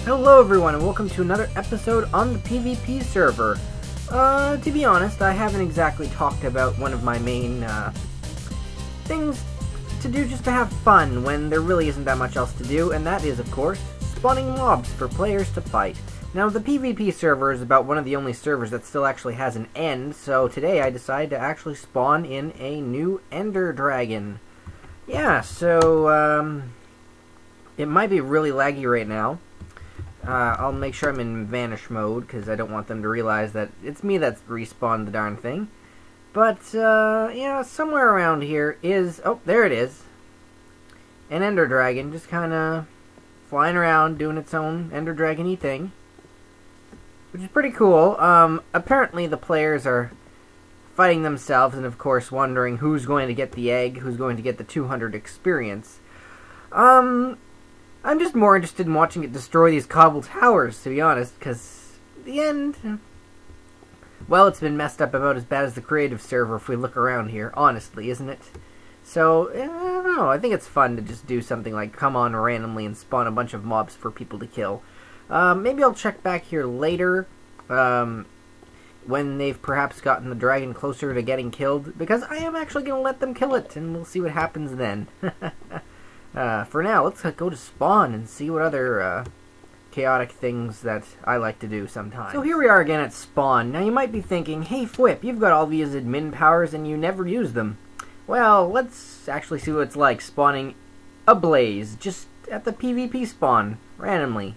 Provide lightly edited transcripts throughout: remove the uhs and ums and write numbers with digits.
Hello everyone and welcome to another episode on the PvP server. To be honest, I haven't exactly talked about one of my main things to do just to have fun when there really isn't that much else to do, and that is, of course, spawning mobs for players to fight. Now, the PvP server is about one of the only servers that still actually has an end, so today I decided to actually spawn in a new Ender Dragon. Yeah, so, it might be really laggy right now. I'll make sure I'm in vanish mode, because I don't want them to realize that it's me that's respawned the darn thing. But, yeah, somewhere around here is... oh, there it is. An Ender Dragon, just kind of flying around, doing its own Ender Dragon-y thing. Which is pretty cool. Apparently the players are fighting themselves, and of course wondering who's going to get the egg, who's going to get the 200 experience. I'm just more interested in watching it destroy these cobble towers, to be honest, because the end... well, it's been messed up about as bad as the creative server if we look around here, honestly, isn't it? So, I don't know, I think it's fun to just do something like come on randomly and spawn a bunch of mobs for people to kill. Maybe I'll check back here later, when they've perhaps gotten the dragon closer to getting killed, because I am actually going to let them kill it, and we'll see what happens then. For now, let's go to spawn and see what other chaotic things that I like to do sometimes. So here we are again at spawn. Now you might be thinking, hey Fwipp, you've got all these admin powers and you never use them. Well, let's actually see what it's like spawning a blaze just at the PvP spawn, randomly.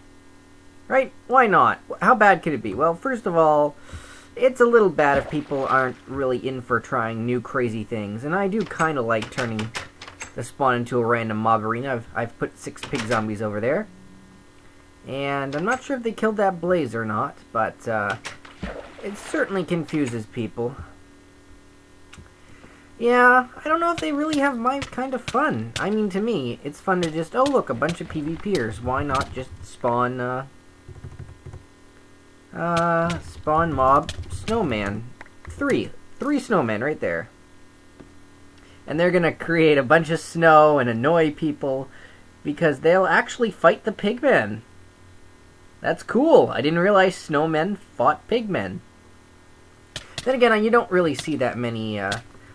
Right? Why not? How bad could it be? Well, first of all, it's a little bad if people aren't really in for trying new crazy things, and I do kind of like turning the spawn into a random mob arena. I've put 6 pig zombies over there. And I'm not sure if they killed that blaze or not, but it certainly confuses people. Yeah, I don't know if they really have my kind of fun. I mean, to me, it's fun to just, oh look, a bunch of PvPers. Why not just spawn, spawn mob snowman. 3 snowmen right there. And they're gonna create a bunch of snow and annoy people because they'll actually fight the pigmen. That's cool. I didn't realize snowmen fought pigmen. Then again, you don't really see that many,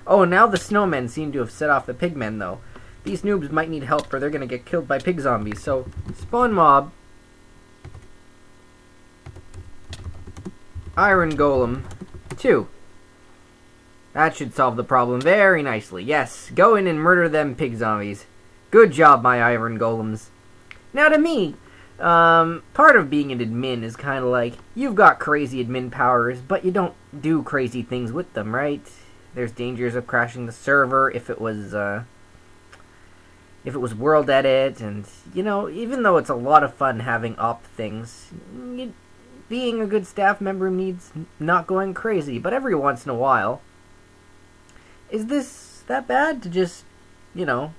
oh, now the snowmen seem to have set off the pigmen, though. These noobs might need help or they're gonna get killed by pig zombies, so spawn mob. Iron Golem 2. That should solve the problem very nicely. Yes, go in and murder them pig zombies. Good job, my iron golems. Now to me, part of being an admin is kind of like, you've got crazy admin powers, but you don't do crazy things with them, right? There's dangers of crashing the server if it was world edit, and, you know, even though it's a lot of fun having op things, being a good staff member means not going crazy, but every once in a while... is this that bad to just, you know,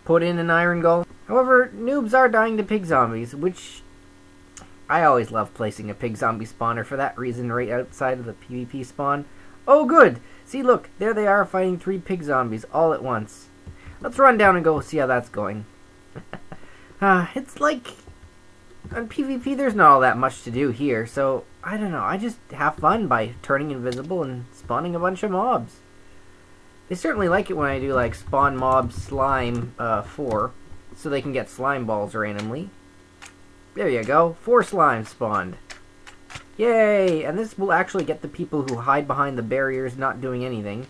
put in an iron golem? However, noobs are dying to pig zombies, which I always love placing a pig zombie spawner for that reason right outside of the PvP spawn. Oh good! See, look, there they are fighting 3 pig zombies all at once. Let's run down and go see how that's going. It's like, on PvP there's not all that much to do here, so I don't know, I just have fun by turning invisible and spawning a bunch of mobs. They certainly like it when I do, like, spawn mob slime 4, so they can get slime balls randomly. There you go, 4 slimes spawned. Yay! And this will actually get the people who hide behind the barriers not doing anything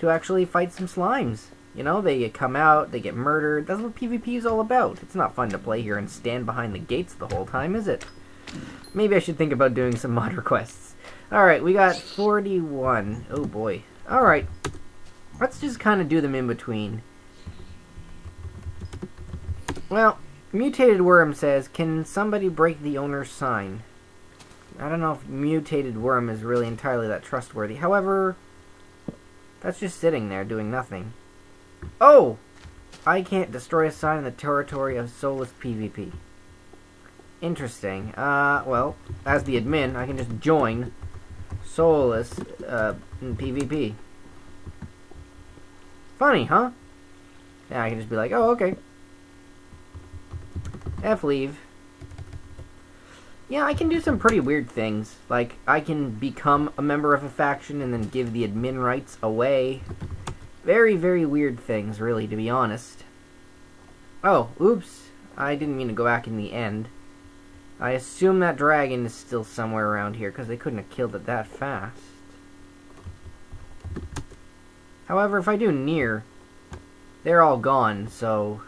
to actually fight some slimes. You know, they come out, they get murdered. That's what PvP is all about. It's not fun to play here and stand behind the gates the whole time, is it? Maybe I should think about doing some mod requests. Alright, we got 41. Oh boy. Alright. Let's just kind of do them in between. Well, Mutated Worm says, can somebody break the owner's sign? I don't know if Mutated Worm is really entirely that trustworthy. However, that's just sitting there doing nothing. Oh! I can't destroy a sign in the territory of soulless PvP. Interesting. Well, as the admin, I can just join soulless in PvP. Funny, huh? Yeah, I can just be like, oh, okay. F leave. Yeah, I can do some pretty weird things. Like, I can become a member of a faction and then give the admin rights away. Very, very weird things, really, to be honest. Oh, oops. I didn't mean to go back in the end. I assume that dragon is still somewhere around here, because they couldn't have killed it that fast. However, if I do near, they're all gone, so...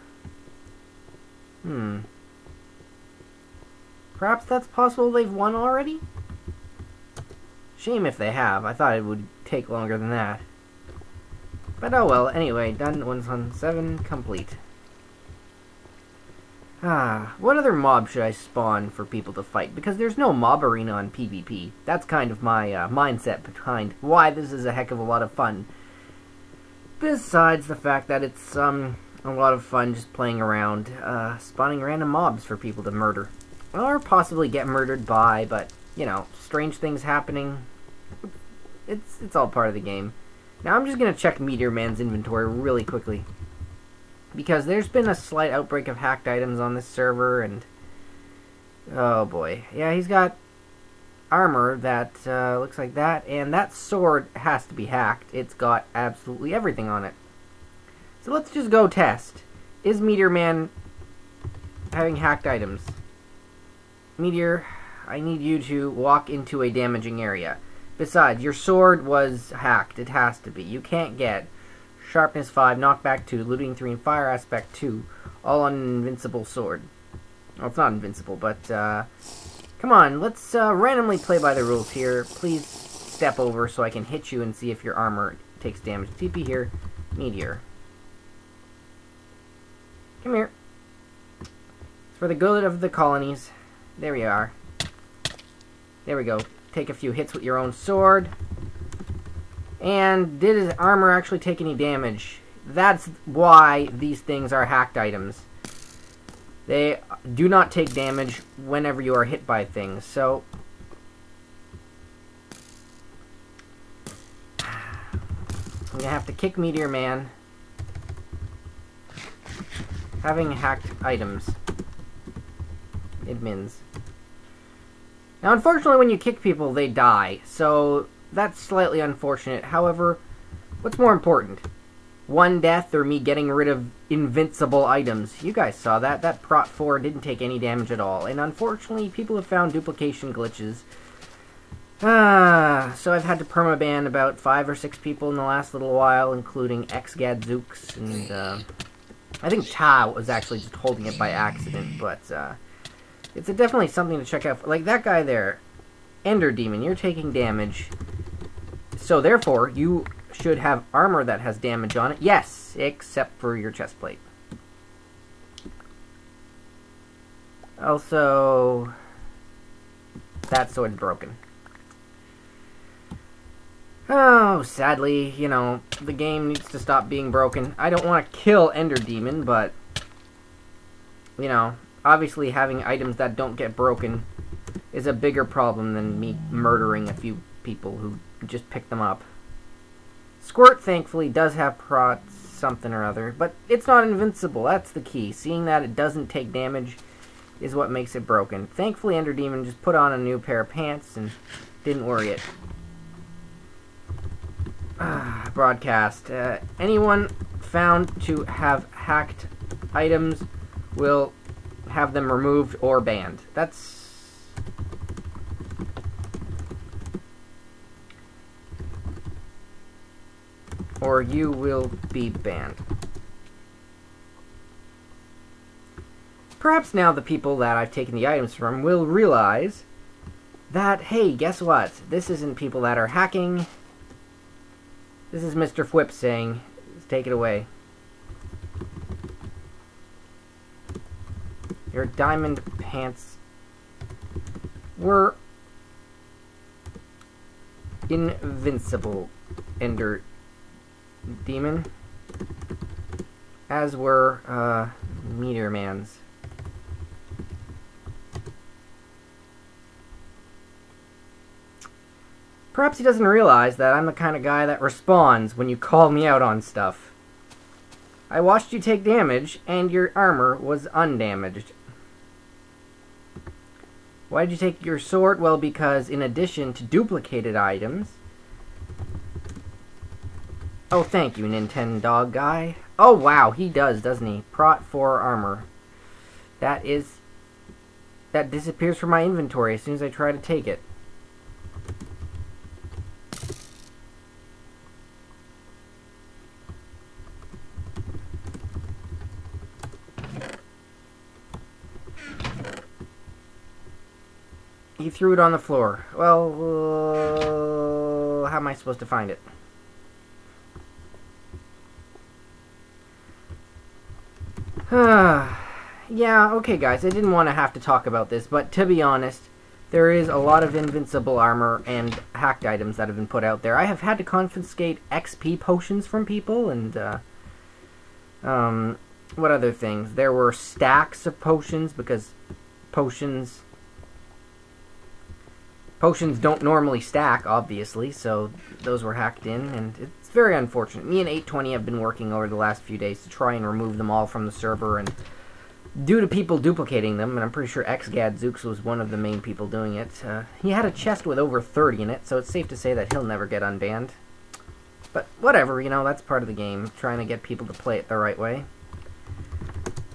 Perhaps that's possible they've won already? Shame if they have. I thought it would take longer than that. But oh well, anyway, done 117, complete. What other mob should I spawn for people to fight? Because there's no mob arena on PvP. That's kind of my mindset behind why this is a heck of a lot of fun. Besides the fact that it's a lot of fun just playing around, spawning random mobs for people to murder. Or possibly get murdered by, but, you know, strange things happening. It's all part of the game. Now I'm just going to check Meteor Man's inventory really quickly. Because there's been a slight outbreak of hacked items on this server, and... oh boy. Yeah, he's got armor that looks like that, and that sword has to be hacked. It's got absolutely everything on it. So let's just go test. Is Meteor Man having hacked items? Meteor, I need you to walk into a damaging area. Besides, your sword was hacked. It has to be. You can't get Sharpness 5, Knockback 2, Looting 3, and Fire Aspect 2 all on an invincible sword. Well, it's not invincible, but, come on, let's randomly play by the rules here. Please step over so I can hit you and see if your armor takes damage. TP here, Meteor. Come here. It's for the good of the colonies. There we are. There we go. Take a few hits with your own sword. And did his armor actually take any damage? That's why these things are hacked items. They do not take damage whenever you are hit by things. So I'm gonna have to kick Meteor Man. Having hacked items. Admins. Now, unfortunately, when you kick people, they die. So that's slightly unfortunate. However, what's more important? One death or me getting rid of invincible items? You guys saw that. That Prot 4 didn't take any damage at all. And unfortunately, people have found duplication glitches. So I've had to permaban about 5 or 6 people in the last little while, including Xgadzooks, and I think Ta was actually just holding it by accident, but it's definitely something to check out. Like that guy there, Ender Demon, you're taking damage. So therefore, you should have armor that has damage on it. Yes, except for your chest plate. Also, that sword's broken. Oh, sadly, you know, the game needs to stop being broken. I don't want to kill Ender Demon, but, you know, obviously having items that don't get broken is a bigger problem than me murdering a few people who just pick them up. Squirt, thankfully, does have prot something or other, but it's not invincible. That's the key. Seeing that it doesn't take damage is what makes it broken. Thankfully, Ender Demon just put on a new pair of pants and didn't worry it. Broadcast. Anyone found to have hacked items will have them removed or banned. That's... or you will be banned. Perhaps now the people that I've taken the items from will realize that, hey, guess what? This isn't people that are hacking. This is Mr. Fwipp saying, take it away. Your diamond pants were invincible, Ender Demon. As were, Meteor Man's. Perhaps he doesn't realize that I'm the kind of guy that responds when you call me out on stuff. I watched you take damage, and your armor was undamaged. Why did you take your sword? Well, because in addition to duplicated items... Oh, thank you, Nintendo guy. Oh, wow, he does, doesn't he? Prot 4 armor. That disappears from my inventory as soon as I try to take it. He threw it on the floor. Well, how am I supposed to find it? Yeah, okay guys, I didn't want to have to talk about this, but to be honest, there is a lot of invincible armor and hacked items that have been put out there. I have had to confiscate XP potions from people, and, what other things? There were stacks of potions, because potions don't normally stack, obviously, so those were hacked in, and it's very unfortunate. Me and 820 have been working over the last few days to try and remove them all from the server, and due to people duplicating them, and I'm pretty sure xGadzooks was one of the main people doing it, he had a chest with over 30 in it, so it's safe to say that he'll never get unbanned. But whatever, you know, that's part of the game, trying to get people to play it the right way.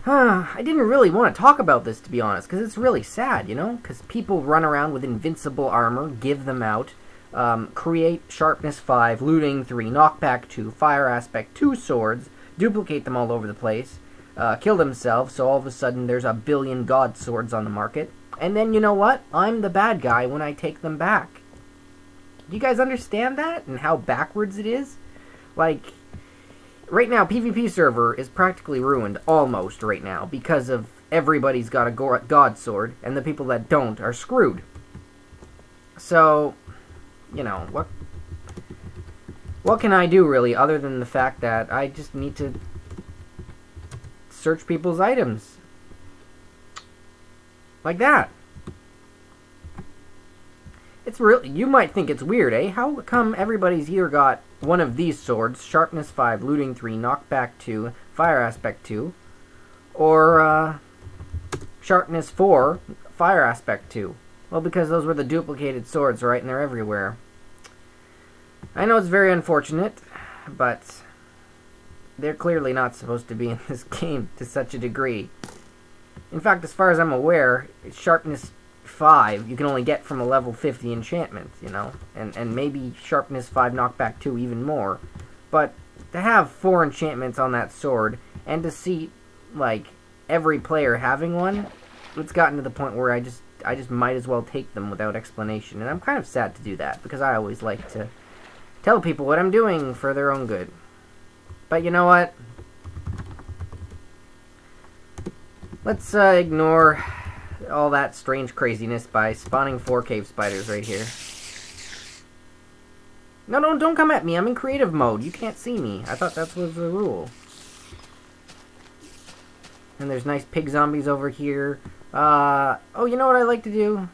I didn't really want to talk about this, to be honest, because it's really sad, you know? Because people run around with invincible armor, give them out, create sharpness 5, looting 3, knockback 2, fire aspect 2 swords, duplicate them all over the place, kill themselves, so all of a sudden there's a billion god swords on the market. And then, you know what? I'm the bad guy when I take them back. Do you guys understand that? And how backwards it is? Like... right now, PvP server is practically ruined, almost, right now, because of everybody's got a god sword, and the people that don't are screwed. So, you know, what can I do, really, other than the fact that I just need to search people's items? Like that. It's really, you might think it's weird, eh? How come everybody's either got one of these swords, sharpness 5, looting 3, knockback 2, fire aspect 2, or sharpness 4, fire aspect 2? Well, because those were the duplicated swords, right? And they're everywhere. I know it's very unfortunate, but they're clearly not supposed to be in this game to such a degree. In fact, as far as I'm aware, sharpness 5 you can only get from a level 50 enchantment, you know, and maybe sharpness 5 knockback 2 even more. But to have 4 enchantments on that sword and to see like every player having one, it's gotten to the point where I just might as well take them without explanation, and I'm kind of sad to do that because I always like to tell people what I'm doing for their own good. But you know what? Let's ignore all that strange craziness by spawning 4 cave spiders right here. No, don't come at me. I'm in creative mode. You can't see me. I thought that was the rule. And there's nice pig zombies over here. Oh, you know what I like to do?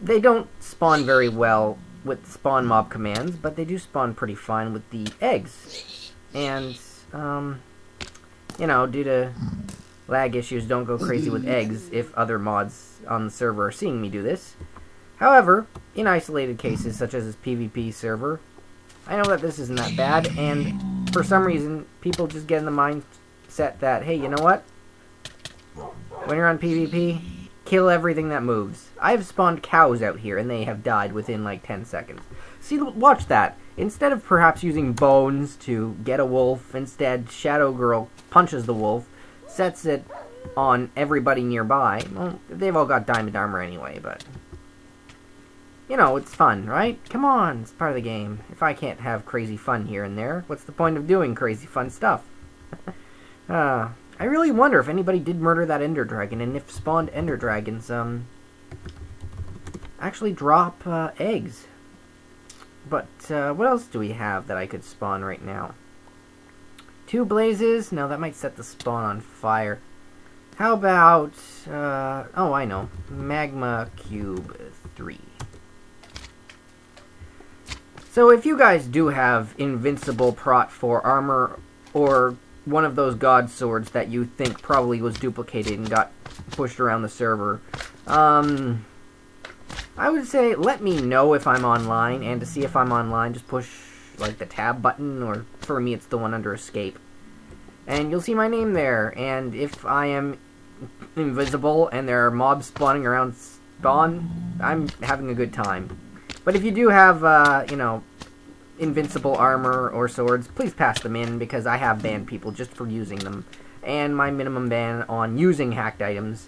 They don't spawn very well with spawn mob commands, but they do spawn pretty fine with the eggs. And, you know, due to lag issues, don't go crazy with eggs if other mods on the server are seeing me do this. However, in isolated cases, such as this PvP server, I know that this isn't that bad, and for some reason, people just get in the mindset that, hey, you know what? When you're on PvP, kill everything that moves. I've spawned cows out here, and they have died within, like, 10 seconds. See, watch that. Instead of perhaps using bones to get a wolf, instead, Shadow Girl punches the wolf, sets it on everybody nearby. Well, they've all got diamond armor anyway, but... you know, it's fun, right? Come on, it's part of the game. If I can't have crazy fun here and there, what's the point of doing crazy fun stuff? I really wonder if anybody did murder that Ender Dragon, and if spawned Ender Dragons, actually drop, eggs. But, what else do we have that I could spawn right now? 2 blazes? No, that might set the spawn on fire. How about, oh, I know. Magma Cube 3. So if you guys do have invincible Prot 4 armor, or one of those god swords that you think probably was duplicated and got pushed around the server, I would say let me know if I'm online, and to see if I'm online, just push, like, the tab button, or for me it's the one under escape. And you'll see my name there, and if I am invisible and there are mobs spawning around spawn, I'm having a good time. But if you do have, you know, invincible armor or swords, please pass them in, because I have banned people just for using them. And my minimum ban on using hacked items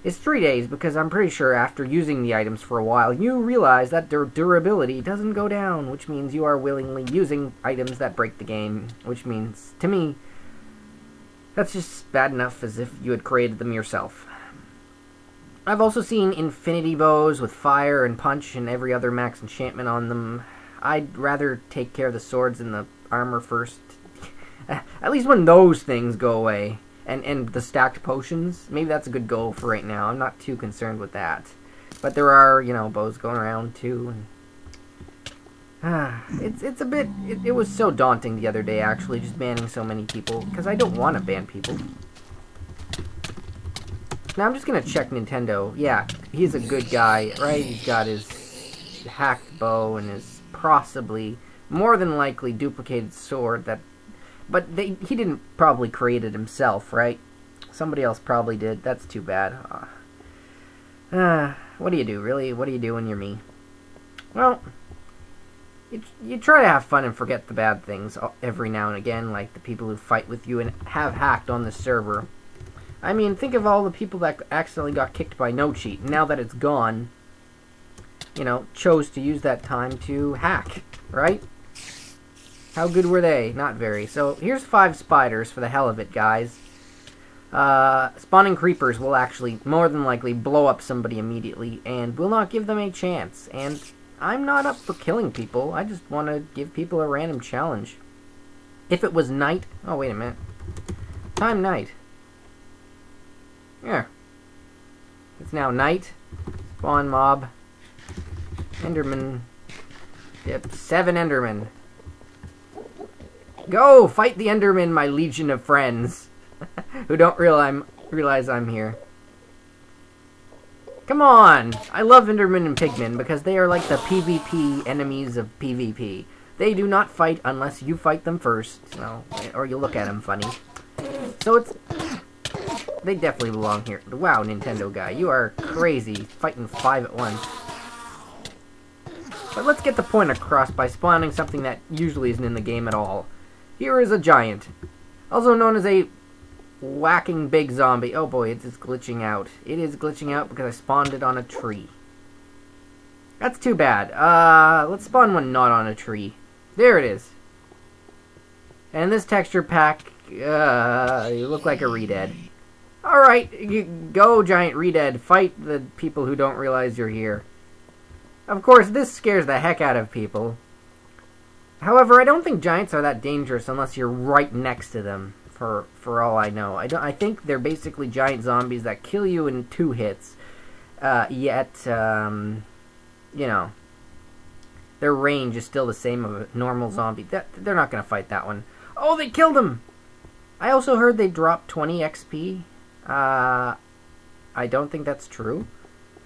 is 3 days, because I'm pretty sure after using the items for a while, you realize that their durability doesn't go down, which means you are willingly using items that break the game, which means, to me, that's just bad enough as if you had created them yourself. I've also seen infinity bows with fire and punch and every other max enchantment on them. I'd rather take care of the swords and the armor first. At least when those things go away. And the stacked potions, maybe that's a good goal for right now. I'm not too concerned with that. But there are, you know, bows going around too. And, it's a bit... It was so daunting the other day, actually, just banning so many people. Because I don't want to ban people. Now I'm just going to check Nintendo. Yeah, he's a good guy, right? He's got his hacked bow and his possibly, more than likely, duplicated sword that... But he didn't probably create it himself, right? Somebody else probably did. That's too bad. What do you do, really? What do you do when you're me? Well, you try to have fun and forget the bad things every now and again, like the people who fight with you and have hacked on the server. I mean, think of all the people that accidentally got kicked by no cheat. Now that it's gone, you know, chose to use that time to hack, right? How good were they? Not very. So, here's 5 spiders for the hell of it, guys. Spawning creepers will actually, more than likely, blow up somebody immediately, and will not give them a chance. And I'm not up for killing people. I just want to give people a random challenge. If it was night... Oh, wait a minute. Time night. Yeah. It's now night. Spawn mob. Enderman. Yep, 7 Endermen. Go! Fight the Enderman, my legion of friends. Who don't realize I'm here. Come on! I love Endermen and Pigmen because they are like the PvP enemies of PvP. They do not fight unless you fight them first. No, or you look at them funny. So it's... They definitely belong here. Wow, Nintendo guy, you are crazy. Fighting 5 at once. But let's get the point across by spawning something that usually isn't in the game at all. Here is a giant, also known as a whacking big zombie. Oh boy, it's glitching out. It is glitching out because I spawned it on a tree. That's too bad. Let's spawn one not on a tree. There it is. And this texture pack, you look like a Redead. Alright, you go, giant Redead. Fight the people who don't realize you're here. Of course, this scares the heck out of people. However, I don't think giants are that dangerous unless you're right next to them, for all I know. I think they're basically giant zombies that kill you in 2 hits. Yet, you know, their range is still the same of a normal zombie. They're not going to fight that one. Oh, they killed him! I also heard they dropped 20 XP. I don't think that's true.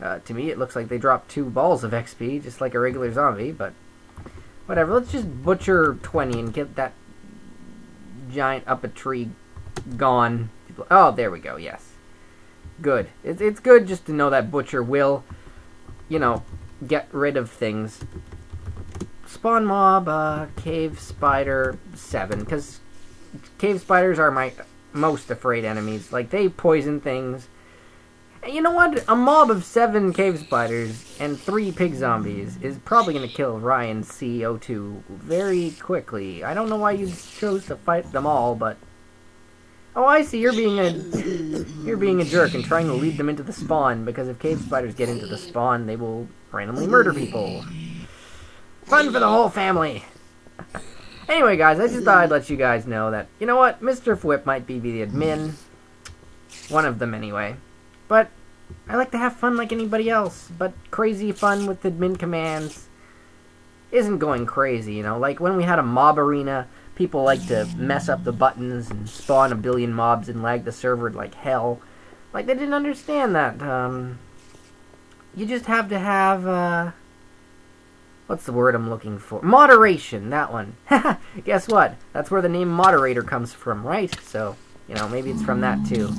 To me, it looks like they dropped 2 balls of XP, just like a regular zombie, but... Whatever, let's just butcher 20 and get that giant up a tree gone. Oh, there we go, yes. Good. It's good just to know that butcher will, you know, get rid of things. Spawn mob, cave spider 7, because cave spiders are my most afraid enemies. Like, they poison things. You know what? A mob of 7 cave spiders and 3 pig zombies is probably going to kill Ryan CO2 very quickly. I don't know why you chose to fight them all, but... Oh, I see. You're being a jerk and trying to lead them into the spawn, because if cave spiders get into the spawn, they will randomly murder people. Fun for the whole family! Anyway, guys, I just thought I'd let you guys know that, you know what? Mr. Fwipp might be the admin. One of them, anyway. But I like to have fun like anybody else, but crazy fun with admin commands isn't going crazy, you know? Like, when we had a mob arena, people like to mess up the buttons and spawn a billion mobs and lag the server like hell. Like, they didn't understand that, you just have to have, what's the word I'm looking for? Moderation, that one. Guess what? That's where the name moderator comes from, right? So, you know, maybe it's from that too.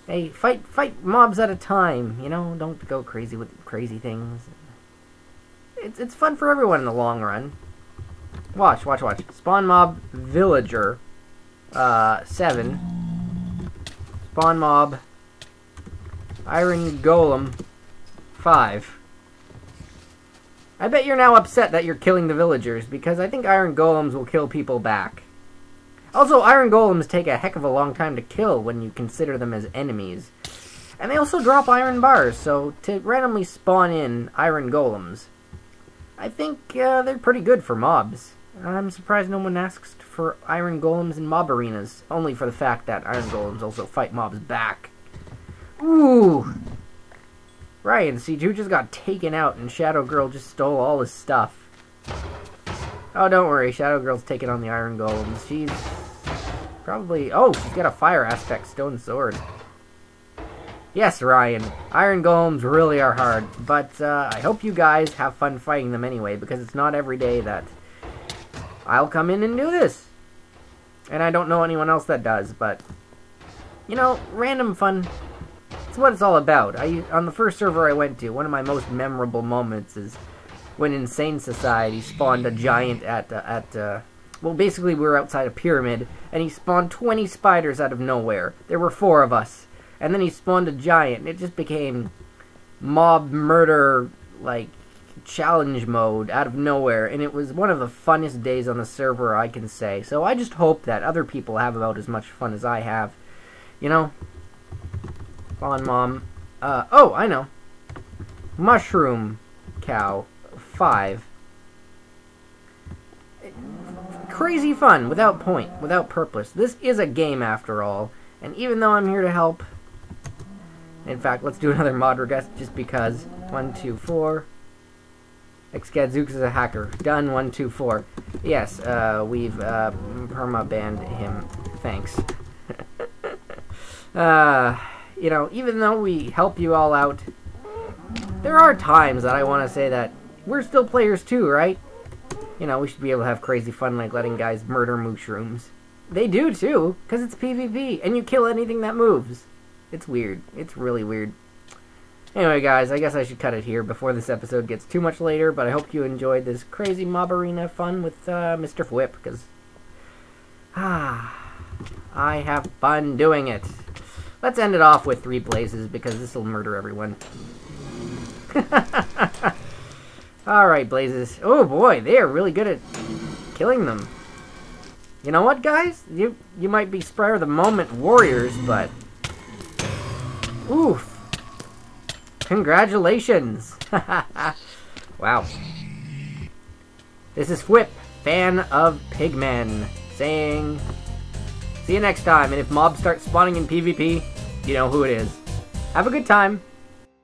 Hey, fight mobs at a time, you know? Don't go crazy with crazy things. It's fun for everyone in the long run. Watch. Spawn mob villager, 7. Spawn mob iron golem, 5. I bet you're now upset that you're killing the villagers, because I think iron golems will kill people back. Also, iron golems take a heck of a long time to kill when you consider them as enemies. And they also drop iron bars, so to randomly spawn in iron golems, I think they're pretty good for mobs. I'm surprised no one asked for iron golems in mob arenas, only for the fact that iron golems also fight mobs back. Ooh! Ryan, see, who just got taken out and Shadow Girl just stole all his stuff. Oh, don't worry, Shadow Girl's taking on the iron golems. She's probably... Oh, she's got a fire aspect stone sword. Yes, Ryan, iron golems really are hard, but I hope you guys have fun fighting them anyway, because it's not every day that I'll come in and do this. And I don't know anyone else that does, but, you know, random fun, it's what it's all about. On the first server I went to, one of my most memorable moments is when Insane Society spawned a giant well, basically we were outside a pyramid, and he spawned 20 spiders out of nowhere. There were 4 of us. And then he spawned a giant, and it just became mob murder, like, challenge mode out of nowhere, and it was one of the funnest days on the server, I can say. So I just hope that other people have about as much fun as I have. You know? Spawn mom. Oh, I know. Mushroom cow. 5. Crazy fun, without point, without purpose. This is a game, after all, and even though I'm here to help... In fact, let's do another mod request just because. 1, 2, 4. Xgadzooks is a hacker. Done. 1, 2, 4. Yes, we've perma-banned him. Thanks. You know, even though we help you all out, there are times that I want to say that we're still players too, right? You know, we should be able to have crazy fun like letting guys murder mushrooms. They do too, because it's PvP, and you kill anything that moves. It's weird. It's really weird. Anyway, guys, I guess I should cut it here before this episode gets too much later, but I hope you enjoyed this crazy mob arena fun with Mr. Fwipp, because I have fun doing it. Let's end it off with 3 blazes, because this will murder everyone. Alright, blazes. Oh boy, they are really good at killing them. You know what, guys? You might be spur of the moment warriors, but... Oof. Congratulations. Wow. This is Fwipp, fan of Pigmen, saying, see you next time, and if mobs start spawning in PvP, you know who it is. Have a good time.